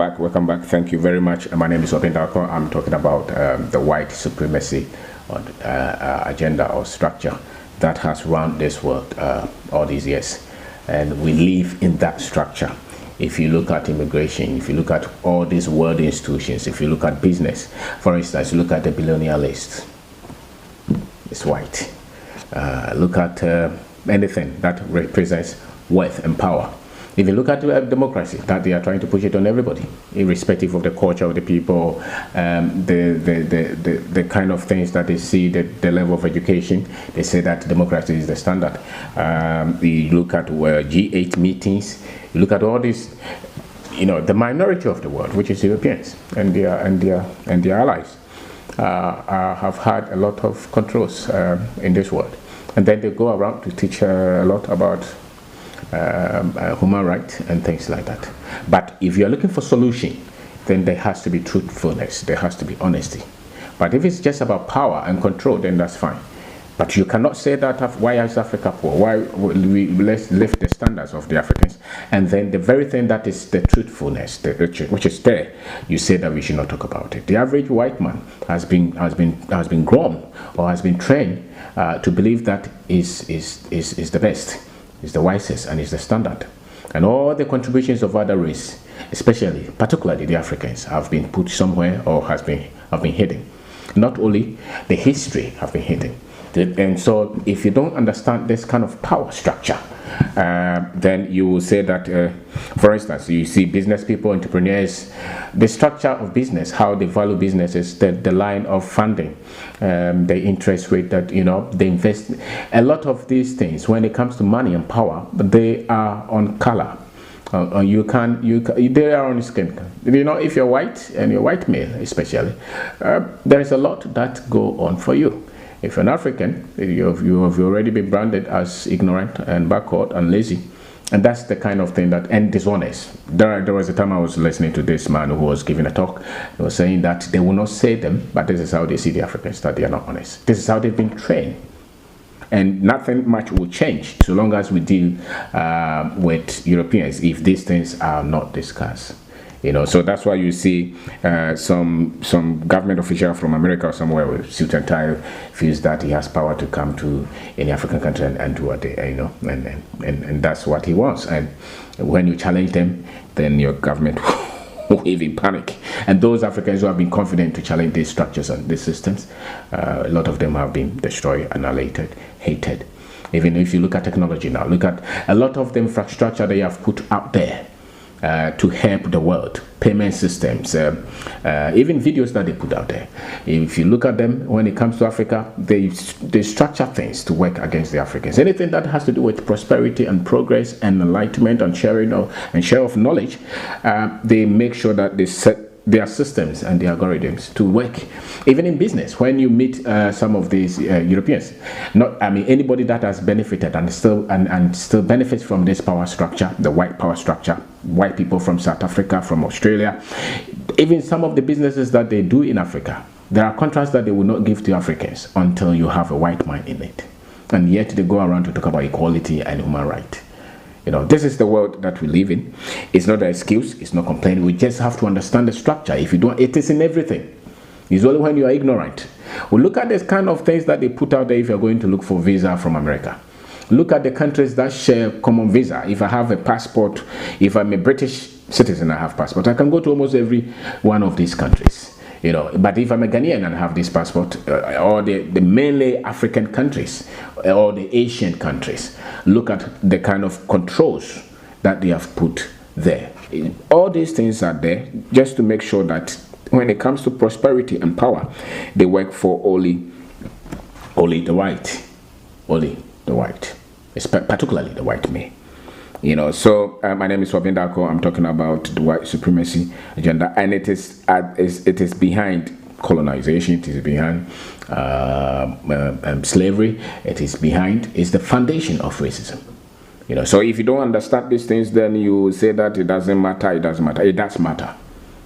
Welcome back. Thank you very much. My name is Obindako. I'm talking about the white supremacy agenda or structure that has run this world all these years. And we live in that structure. If you look at immigration, if you look at all these world institutions, if you look at business, for instance, look at the billionaire list. It's white. Look at anything that represents wealth and power. If you look at democracy, that they are trying to push it on everybody, irrespective of the culture of the people, the kind of things that they see, the level of education, they say that democracy is the standard. You look at G8 meetings, you look at all this, the minority of the world, which is Europeans and their allies, have had a lot of controls in this world, and then they go around to teach a lot about human rights and things like that. But if you're looking for solution, then there has to be truthfulness, there has to be honesty. But if it's just about power and control, then that's fine. But you cannot say that, why is Africa poor? Why let's lift the standards of the Africans, and then the very thing that is the truthfulness, which is there, you say that we should not talk about it. The average white man has been grown or has been trained to believe that is the best, is the wisest, and is the standard. And all the contributions of other race, particularly the Africans, have been put somewhere or have been hidden. Not only the history have been hidden. And so if you don't understand this kind of power structure, then you will say that, for instance, you see business people, entrepreneurs, the structure of business, how they value business is the line of funding, the interest rate that, they invest. A lot of these things, when it comes to money and power, they are on color. They are on skin. If you're white and you're white male, especially, there is a lot that go on for you. If you're an African, you have already been branded as ignorant and backward and lazy. And that's the kind of thing and dishonest. There was a time I was listening to this man who was giving a talk. He was saying that they will not say them, but this is how they see the Africans, that they are not honest. This is how they've been trained. And nothing much will change so long as we deal with Europeans if these things are not discussed. So that's why you see some government official from America or somewhere with suit and tie feels that he has power to come to any African country and do what they, and that's what he wants. And when you challenge them, then your government will even panic. And those Africans who have been confident to challenge these structures and these systems, a lot of them have been destroyed, annihilated, hated. Even if you look at technology now, look at a lot of the infrastructure they have put out there to help the world, payment systems, even videos that they put out there. If you look at them, when it comes to Africa, they structure things to work against the Africans. Anything that has to do with prosperity and progress and enlightenment and sharing and share of knowledge, they make sure that they set their systems and the algorithms to work. Even in business, when you meet some of these Europeans, anybody that has benefited and still benefits from this power structure, the white power structure, white people from South Africa, from Australia, even some of the businesses that they do in Africa, there are contracts that they will not give to Africans until you have a white man in it. And yet they go around to talk about equality and human rights. This is the world that we live in. It's not an excuse. It's not complaining. We just have to understand the structure. If you don't, it is in everything. It's only when you are ignorant. We look at this kind of things that they put out there if you're going to look for visa from America. Look at the countries that share common visa. If I have a passport, if I'm a British citizen, I have passport, I can go to almost every one of these countries. But if I'm a Ghanaian and have this passport, or the mainly African countries, or the Asian countries, look at the kind of controls that they have put there. All these things are there just to make sure that when it comes to prosperity and power, they work for only the white, particularly the white man. So my name is Wabindako. I'm talking about the white supremacy agenda, and it is behind colonization. It is behind slavery. It's the foundation of racism. So if you don't understand these things, then you say that it doesn't matter. It doesn't matter. It does matter.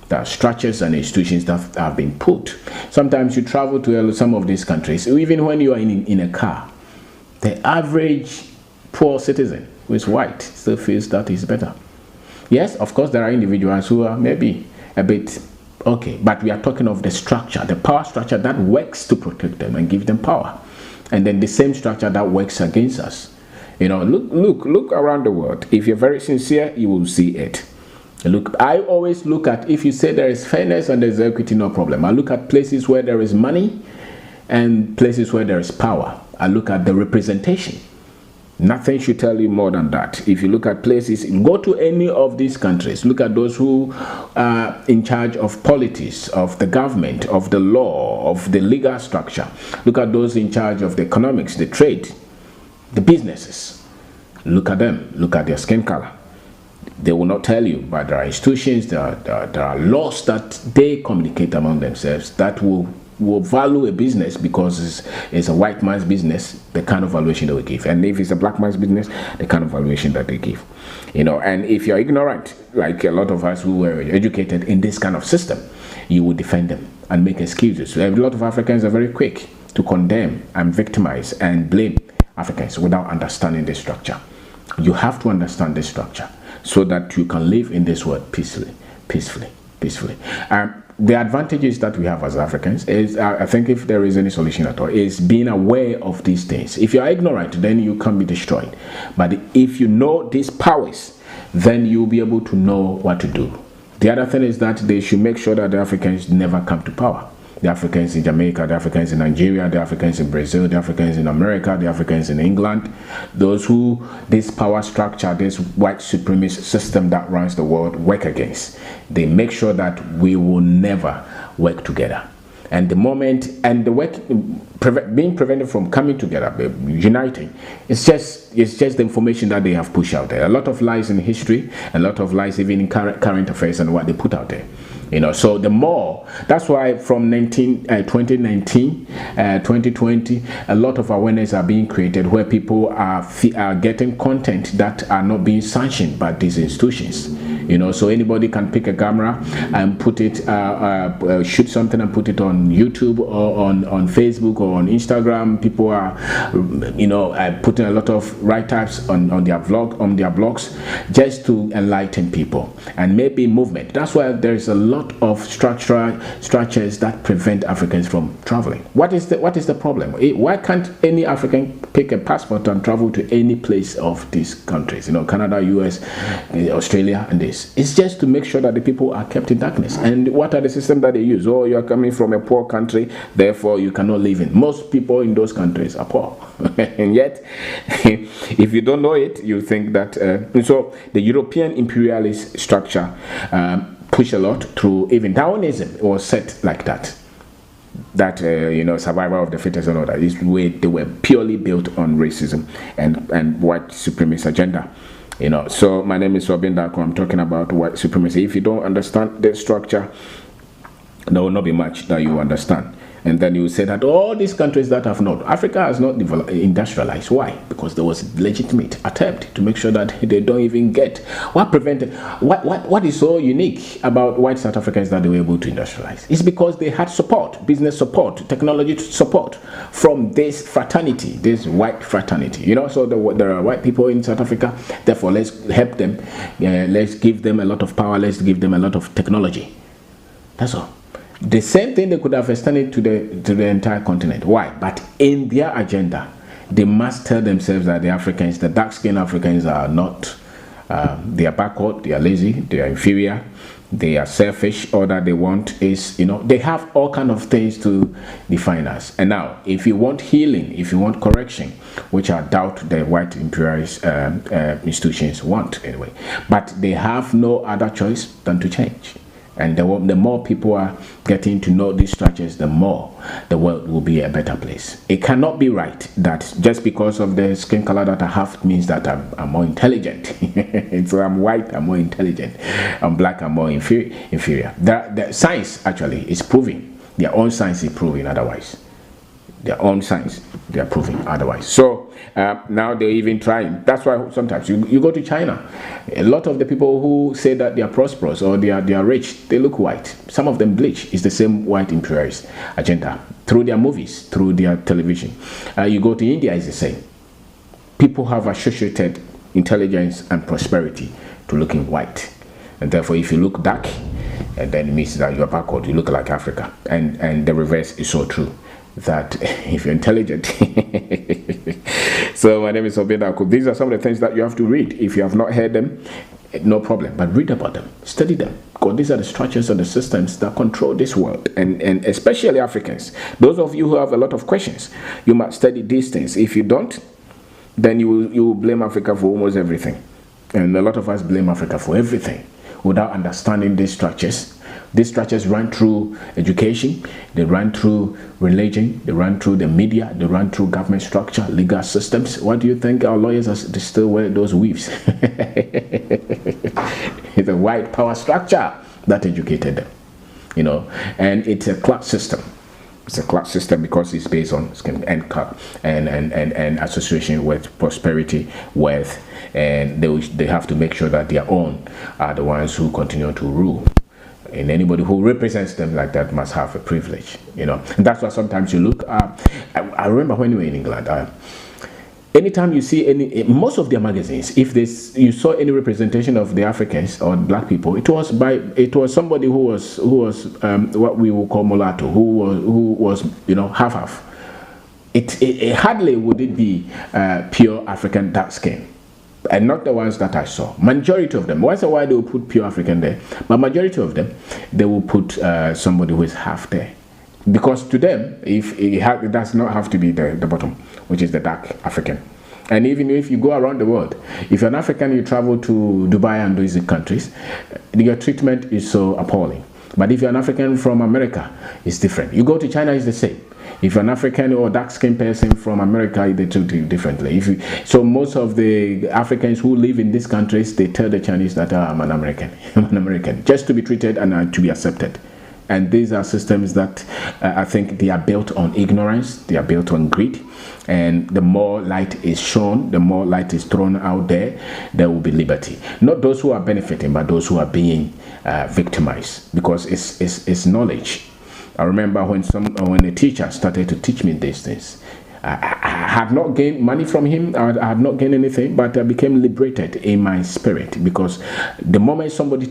There are structures and institutions that have been put. Sometimes you travel to some of these countries, even when you are in a car, the average poor citizen who is white still feels that he's better. Yes, of course, there are individuals who are maybe a bit okay, but we are talking of the structure, the power structure that works to protect them and give them power, and then the same structure that works against us. Look around the world. If you're very sincere, you will see it. Look, I always look at, if you say there is fairness and there's equity, no problem. I look at places where there is money and places where there is power. I look at the representation. Nothing should tell you more than that. If you look at places, go to any of these countries, look at those who are in charge of politics, of the government, of the law, of the legal structure. Look at those in charge of the economics, the trade, the businesses. Look at them. Look at their skin color. They will not tell you, but there are institutions, there are laws that they communicate among themselves that will value a business because it's a white man's business, the kind of valuation they will give. And if it's a black man's business, the kind of valuation that they give. And if you're ignorant, like a lot of us who were educated in this kind of system, you will defend them and make excuses. So a lot of Africans are very quick to condemn and victimize and blame Africans without understanding the structure. You have to understand the structure so that you can live in this world peacefully. The advantages that we have as Africans is, I think if there is any solution at all, is being aware of these things. If you are ignorant, then you can be destroyed. But if you know these powers, then you'll be able to know what to do. The other thing is that they should make sure that the Africans never come to power. The Africans in Jamaica, the Africans in Nigeria, the Africans in Brazil, the Africans in America, the Africans in England, those who this power structure, this white supremacist system that runs the world work against, they make sure that we will never work together. And the moment, and the work being prevented from coming together, uniting, it's just the information that they have pushed out there. A lot of lies in history, a lot of lies even in current affairs and what they put out there. So the more, that's why from 2019, 2020, a lot of awareness are being created where people are getting content that are not being sanctioned by these institutions. So anybody can pick a camera and put it, shoot something and put it on YouTube or on Facebook or on Instagram. People are, putting a lot of write-ups on their blogs just to enlighten people and maybe movement. That's why there is a lot of structures that prevent Africans from traveling. What is the problem? Why can't any African pick a passport and travel to any place of these countries? Canada, US, Australia, and this. It's just to make sure that the people are kept in darkness. And what are the systems that they use? Oh, you are coming from a poor country, therefore you cannot live in. Most people in those countries are poor. And yet, if you don't know it, you think that. So the European imperialist structure push a lot through, even Darwinism was set like that. That survival of the fittest and all that is where they were purely built on racism and white supremacist agenda. So my name is Robin Darko. I'm talking about white supremacy. If you don't understand the structure, there will not be much that you understand. And then you say that all these countries that have not, Africa has not developed, industrialized. Why? Because there was a legitimate attempt to make sure that they don't even get. What prevented? What is so unique about white South Africans that they were able to industrialize? It's because they had support, business support, technology support from this fraternity, this white fraternity. So there are white people in South Africa. Therefore, let's help them. Let's give them a lot of power. Let's give them a lot of technology. That's all. The same thing they could have extended to the entire continent. Why? But in their agenda, they must tell themselves that the Africans, the dark-skinned Africans, are not. They are backward. They are lazy. They are inferior. They are selfish. All that they want is, they have all kind of things to define us. And now, if you want healing, if you want correction, which I doubt the white imperialist institutions want anyway, but they have no other choice than to change. And the more people are getting to know these structures, the more the world will be a better place. It cannot be right that just because of the skin color that I have means that I'm more intelligent. So I'm white, I'm more intelligent. I'm black, I'm more inferior. The science actually is proving, their own science is proving otherwise. Their own science, they are proving otherwise. So now they're even trying. That's why sometimes you go to China, a lot of the people who say that they are prosperous or they are rich, they look white. Some of them bleach. It's the same white imperialist agenda through their movies, through their television. You go to India, it's the same. People have associated intelligence and prosperity to looking white. And therefore, if you look dark, and then it means that you're backward, you look like Africa. And the reverse is so true, that if you're intelligent. So my name is Obeda Akub. These are some of the things that you have to read. If you have not heard them, no problem, but read about them, study them, because these are the structures and the systems that control this world, and especially Africans. Those of you who have a lot of questions, you must study these things. If you don't, then you will blame Africa for almost everything. And a lot of us blame Africa for everything without understanding these structures. These structures run through education, they run through religion, they run through the media, they run through government structure, legal systems. What do you think our lawyers they still wear those weaves? It's a white power structure that educated them, you know, and it's a class system. It's a class system because it's based on skin and association with prosperity, wealth, and they have to make sure that their own are the ones who continue to rule. And anybody who represents them like that must have a privilege, you know. And that's why sometimes you look. I remember when we were in England. Anytime you see most of their magazines, if you saw any representation of the Africans or black people, it was somebody who was what we would call mulatto, who was half. It hardly would it be pure African dark skin. And not the ones that I saw. Majority of them, once in a while they will put pure African there, but majority of them, they will put somebody who is half there. Because to them, it does not have to be the bottom, which is the dark African. And even if you go around the world, if you're an African, you travel to Dubai and these countries, your treatment is so appalling. But if you're an African from America, it's different. You go to China, it's the same. If you're an African or dark-skinned person from America, they treat you differently. So most of the Africans who live in these countries, they tell the Chinese that I'm an American. I'm an American, just to be treated and to be accepted. And these are systems that I think they are built on ignorance, they are built on greed. And the more light is shown, the more light is thrown out there will be liberty. Not those who are benefiting, but those who are being victimized, because it's knowledge. I remember when a teacher started to teach me these things. I had not gained money from him. I had not gained anything, but I became liberated in my spirit, because the moment somebody